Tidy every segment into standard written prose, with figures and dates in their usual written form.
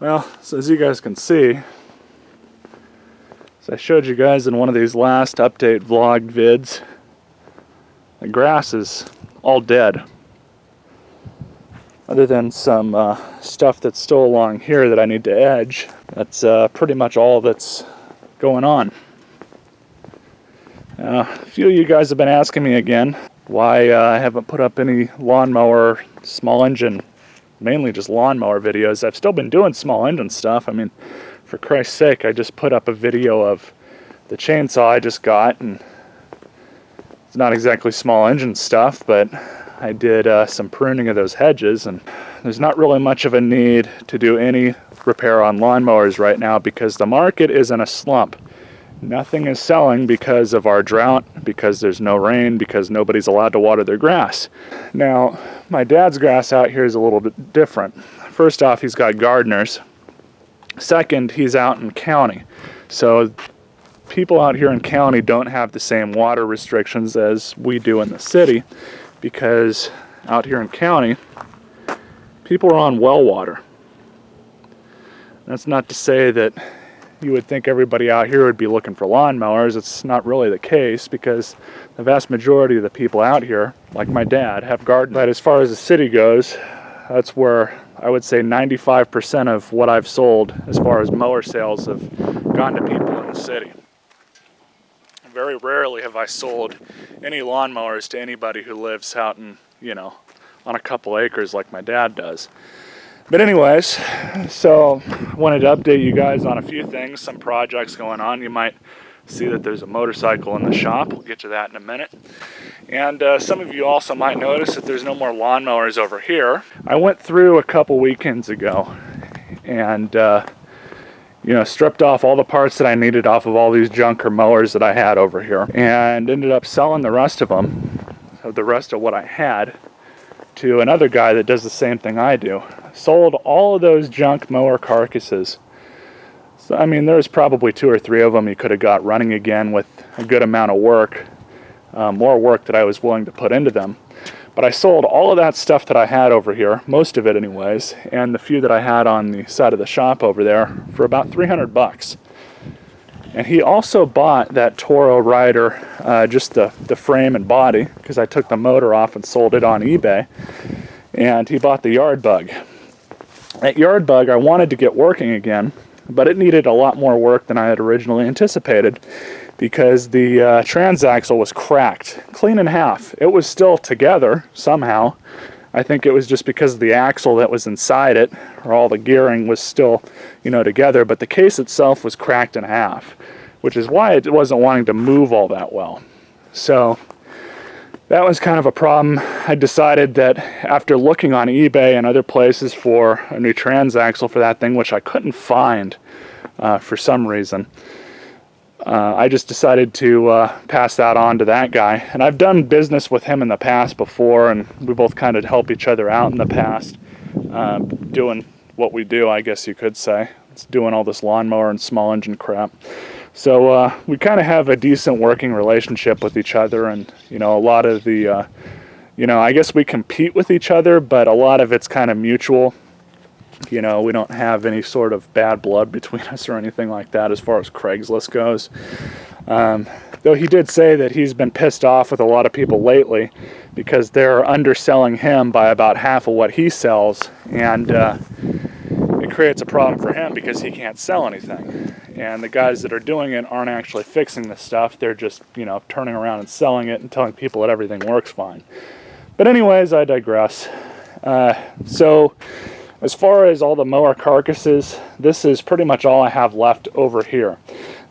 Well, so as you guys can see, as I showed you guys in one of these last update vlog vids, the grass is all dead. Other than some stuff that's still along here that I need to edge, that's pretty much all that's going on. A few of you guys have been asking me again why I haven't put up any lawnmower, small engine, mainly just lawnmower videos. I've still been doing small engine stuff. I mean, for Christ's sake, I just put up a video of the chainsaw I just got, and it's not exactly small engine stuff, but I did some pruning of those hedges, and there's not really much of a need to do any repair on lawnmowers right now because the market is in a slump. Nothing is selling because of our drought, because there's no rain, because nobody's allowed to water their grass. Now, my dad's grass out here is a little bit different. First off, he's got gardeners. Second, he's out in county. So people out here in county don't have the same water restrictions as we do in the city, because out here in county, people are on well water. That's not to say that you would think everybody out here would be looking for lawnmowers. It's not really the case, because the vast majority of the people out here, like my dad, have gardens. But as far as the city goes, that's where I would say 95% of what I've sold as far as mower sales have gone to people in the city. Very rarely have I sold any lawnmowers to anybody who lives out in, you know, on a couple acres like my dad does. But anyways, so I wanted to update you guys on a few things, some projects going on. You might see that there's a motorcycle in the shop. We'll get to that in a minute. And some of you also might notice that there's no more lawnmowers over here. I went through a couple weekends ago and you know, stripped off all the parts that I needed off of all these junker mowers that I had over here, and ended up selling the rest of them, the rest of what I had, to another guy that does the same thing I do. Sold all of those junk mower carcasses. So, I mean, there's probably 2 or 3 of them you could have got running again with a good amount of work, more work that I was willing to put into them. But I sold all of that stuff that I had over here, most of it anyways, and the few that I had on the side of the shop over there for about 300 bucks. And he also bought that Toro rider, just the frame and body, because I took the motor off and sold it on eBay. And he bought the yard bug. That yard bug I wanted to get working again, but it needed a lot more work than I had originally anticipated, because the transaxle was cracked, clean in half. It was still together somehow. I think it was just because of the axle that was inside it, or all the gearing was still, you know, together, but the case itself was cracked in half, which is why it wasn't wanting to move all that well. So that was kind of a problem. I decided that after looking on eBay and other places for a new transaxle for that thing, which I couldn't find for some reason, I just decided to pass that on to that guy. And I've done business with him in the past before, and we both kind of helped each other out in the past, doing what we do, I guess you could say. It's doing all this lawnmower and small engine crap. So we kind of have a decent working relationship with each other, and you know, a lot of the, you know, I guess we compete with each other, but a lot of it's kind of mutual. You know, we don't have any sort of bad blood between us or anything like that as far as Craigslist goes. Though he did say that he's been pissed off with a lot of people lately because they're underselling him by about half of what he sells, and it creates a problem for him because he can't sell anything. And the guys that are doing it aren't actually fixing the stuff. They're just, you know, turning around and selling it and telling people that everything works fine. But anyways, I digress. So as far as all the mower carcasses, this is pretty much all I have left over here.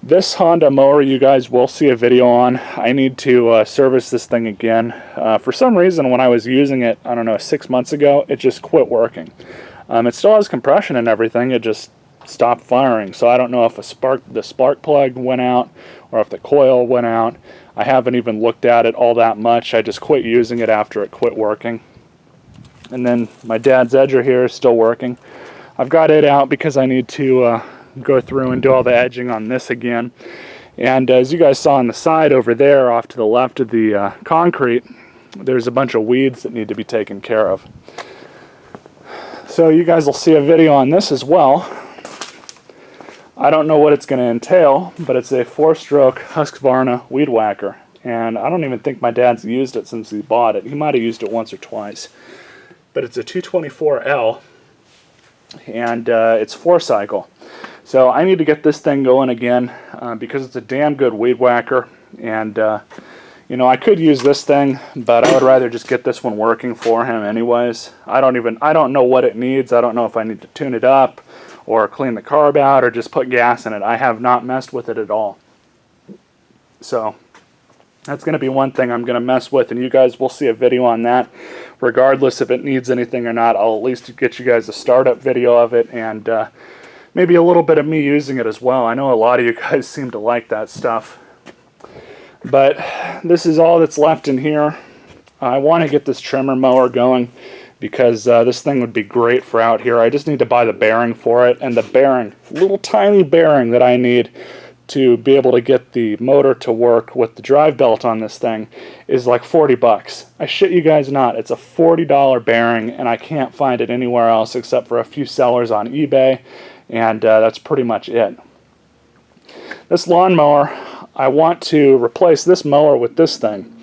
This Honda mower you guys will see a video on. I need to service this thing again. For some reason, when I was using it, I don't know, 6 months ago, it just quit working. It still has compression and everything, it just stopped firing. So I don't know if the spark plug went out or if the coil went out. I haven't even looked at it all that much. I just quit using it after it quit working. And then my dad's edger here is still working. I've got it out because I need to go through and do all the edging on this again. And as you guys saw on the side over there off to the left of the concrete, there's a bunch of weeds that need to be taken care of. So you guys will see a video on this as well. I don't know what it's going to entail, but it's a 4-stroke Husqvarna weed whacker. And I don't even think my dad's used it since he bought it. He might have used it once or twice. But it's a 224L, and it's 4-cycle. So I need to get this thing going again because it's a damn good weed whacker. And you know, I could use this thing, but I would rather just get this one working for him anyways. I don't know what it needs. I don't know if I need to tune it up or clean the carb out or just put gas in it. I have not messed with it at all. So that's going to be one thing I'm going to mess with, and you guys will see a video on that. Regardless if it needs anything or not, I'll at least get you guys a startup video of it, and maybe a little bit of me using it as well. I know a lot of you guys seem to like that stuff. But this is all that's left in here. I want to get this trimmer mower going because this thing would be great for out here. I just need to buy the bearing for it, and the bearing, little tiny bearing that I need to be able to get the motor to work with the drive belt on this thing is like 40 bucks. I shit you guys not, it's a $40 bearing, and I can't find it anywhere else except for a few sellers on eBay, and that's pretty much it. This lawnmower, I want to replace this mower with this thing.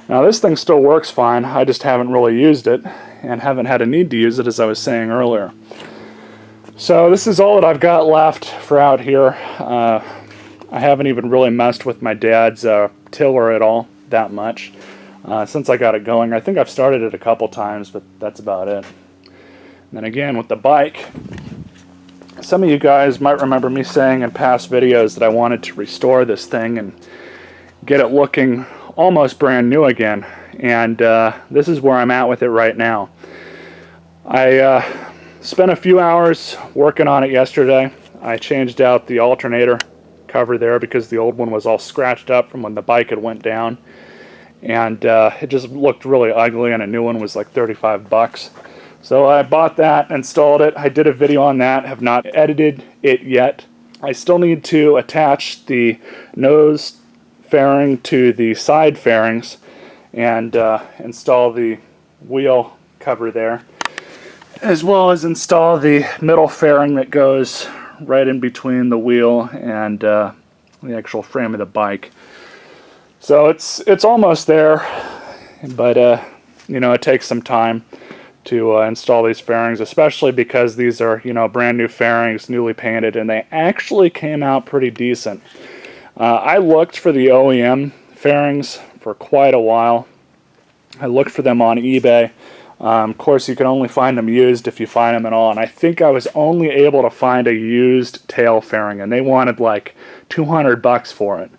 Now this thing still works fine, I just haven't really used it and haven't had a need to use it, as I was saying earlier. So this is all that I've got left for out here. I haven't even really messed with my dad's tiller at all that much since I got it going. I think I've started it a couple times, but that's about it. And then again with the bike, some of you guys might remember me saying in past videos that I wanted to restore this thing and get it looking almost brand new again, and this is where I'm at with it right now. I spent a few hours working on it yesterday. I changed out the alternator cover there because the old one was all scratched up from when the bike had went down, and it just looked really ugly, and a new one was like 35 bucks. So I bought that, installed it. I did a video on that, have not edited it yet. I still need to attach the nose fairing to the side fairings and install the wheel cover there, as well as install the middle fairing that goes right in between the wheel and the actual frame of the bike. So it's almost there, but you know, it takes some time to install these fairings, especially because these are, you know, brand new fairings, newly painted, and they actually came out pretty decent. I looked for the OEM fairings for quite a while. I looked for them on eBay. Of course, you can only find them used if you find them at all, and I think I was only able to find a used tail fairing, and they wanted like 200 bucks for it.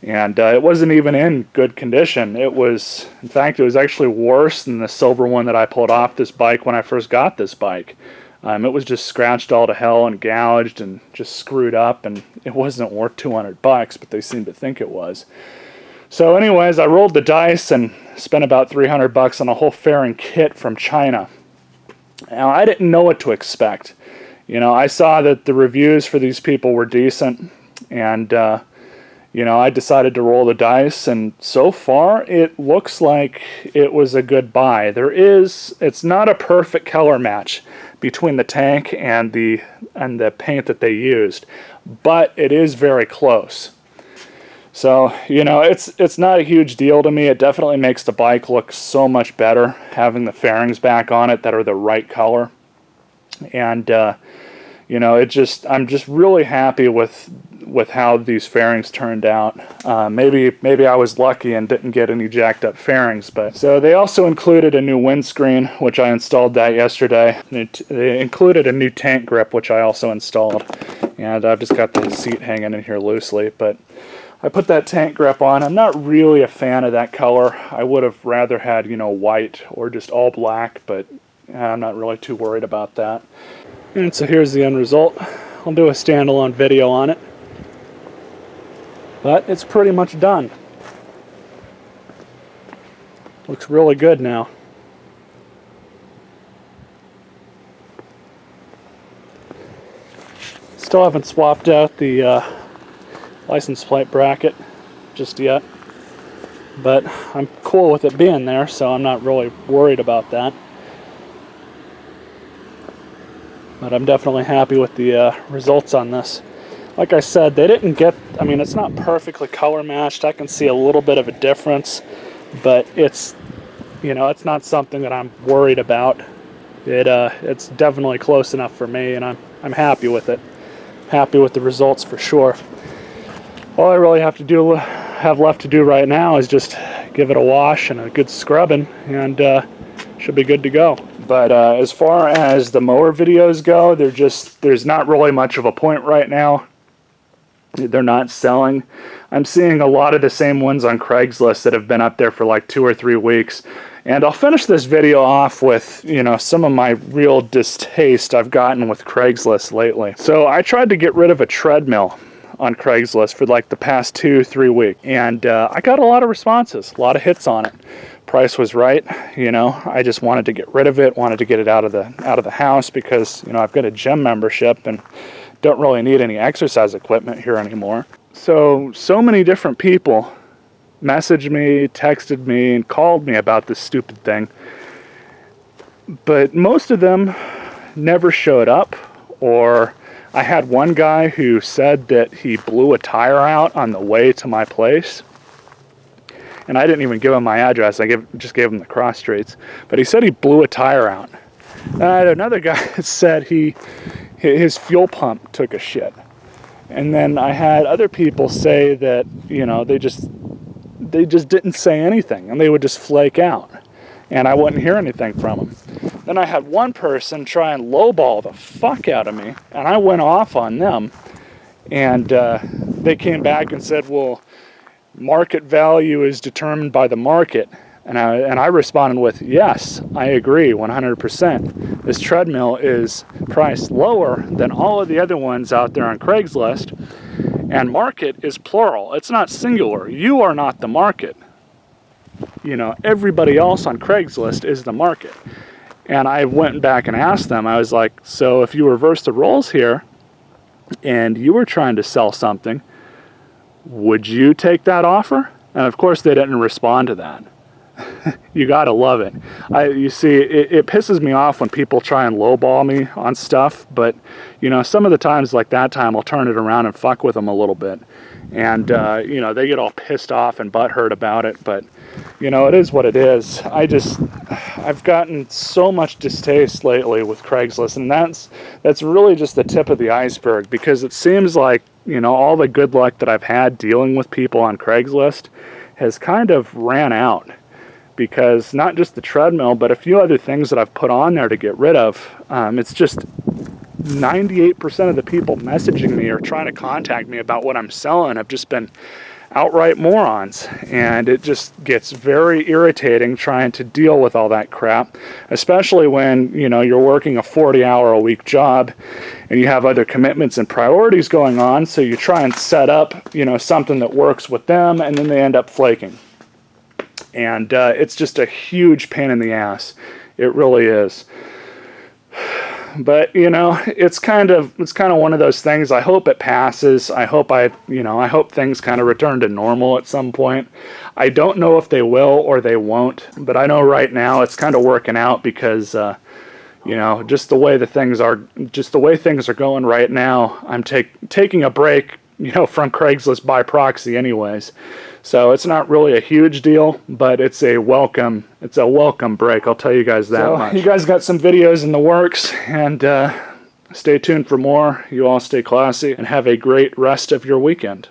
And it wasn't even in good condition. It was, in fact, it was actually worse than the silver one that I pulled off this bike when I first got this bike. It was just scratched all to hell and gouged and just screwed up, and it wasn't worth 200 bucks, but they seemed to think it was. So anyways, I rolled the dice and spent about 300 bucks on a whole fairing kit from China. Now, I didn't know what to expect. You know, I saw that the reviews for these people were decent, and you know, I decided to roll the dice, and so far it looks like it was a good buy. It's not a perfect color match between the tank and the paint that they used, but it is very close. So, you know, it's not a huge deal to me. It definitely makes the bike look so much better having the fairings back on it that are the right color. And you know, I'm just really happy with how these fairings turned out. Maybe I was lucky and didn't get any jacked up fairings, but so they also included a new windscreen, which I installed that yesterday. They included a new tank grip, which I also installed, and I've just got the seat hanging in here loosely, but I put that tank grip on. I'm not really a fan of that color. I would have rather had, you know, white or just all black, but I'm not really too worried about that. And so here's the end result. I'll do a standalone video on it, but it's pretty much done. Looks really good now. Still haven't swapped out the license plate bracket just yet, but I'm cool with it being there, so I'm not really worried about that. But I'm definitely happy with the results on this. Like I said, they didn't get, I mean, it's not perfectly color matched. I can see a little bit of a difference, but it's, you know, it's not something that I'm worried about. It's definitely close enough for me, and I'm happy with it. Happy with the results for sure. All I really have left to do right now is just give it a wash and a good scrubbing, and should be good to go. But as far as the mower videos go, there's not really much of a point right now. They're not selling. I'm seeing a lot of the same ones on Craigslist that have been up there for like 2 or 3 weeks. And I'll finish this video off with, you know, some of my real distaste I've gotten with Craigslist lately. So I tried to get rid of a treadmill on Craigslist for like the past 2-3 weeks, and I got a lot of responses, a lot of hits on it. Price was right, you know. I just wanted to get rid of it, wanted to get it out of the house, because, you know, I've got a gym membership and don't really need any exercise equipment here anymore. So many different people messaged me, texted me, and called me about this stupid thing, but most of them never showed up. Or I had one guy who said that he blew a tire out on the way to my place, and I didn't even give him my address. I just gave him the cross streets, but he said he blew a tire out. And I had another guy that said his fuel pump took a shit. And then I had other people say that, you know, they just didn't say anything, and they would just flake out, and I wouldn't hear anything from them. Then I had one person try and lowball the fuck out of me, and I went off on them, and they came back and said, well, market value is determined by the market. And I responded with, yes, I agree 100%. This treadmill is priced lower than all of the other ones out there on Craigslist, and market is plural. It's not singular. You are not the market. You know, everybody else on Craigslist is the market. And I went back and asked them, I was like, so if you reverse the roles here and you were trying to sell something, would you take that offer? And of course they didn't respond to that. You gotta love it. You see, it pisses me off when people try and lowball me on stuff, but you know, some of the times, like that time, I'll turn it around and fuck with them a little bit, and you know, they get all pissed off and butthurt about it. But you know, it is what it is. I've gotten so much distaste lately with Craigslist, and that's really just the tip of the iceberg, because it seems like, you know, all the good luck that I've had dealing with people on Craigslist has kind of ran out. Because not just the treadmill, but a few other things that I've put on there to get rid of, it's just 98% of the people messaging me or trying to contact me about what I'm selling have just been outright morons. And it just gets very irritating trying to deal with all that crap, especially when, you know, you're working a 40-hour-a-week job and you have other commitments and priorities going on, so you try and set up, you know, something that works with them, and then they end up flaking. And it's just a huge pain in the ass. It really is. But you know, it's kind of one of those things. I hope it passes. I hope things kind of return to normal at some point. I don't know if they will or they won't, but I know right now it's kind of working out, because you know, just the way things are going right now, I'm taking a break, you know, from Craigslist by proxy anyways. So it's not really a huge deal, but it's a welcome break, I'll tell you guys that much. You guys got some videos in the works, and stay tuned for more. You all stay classy and have a great rest of your weekend.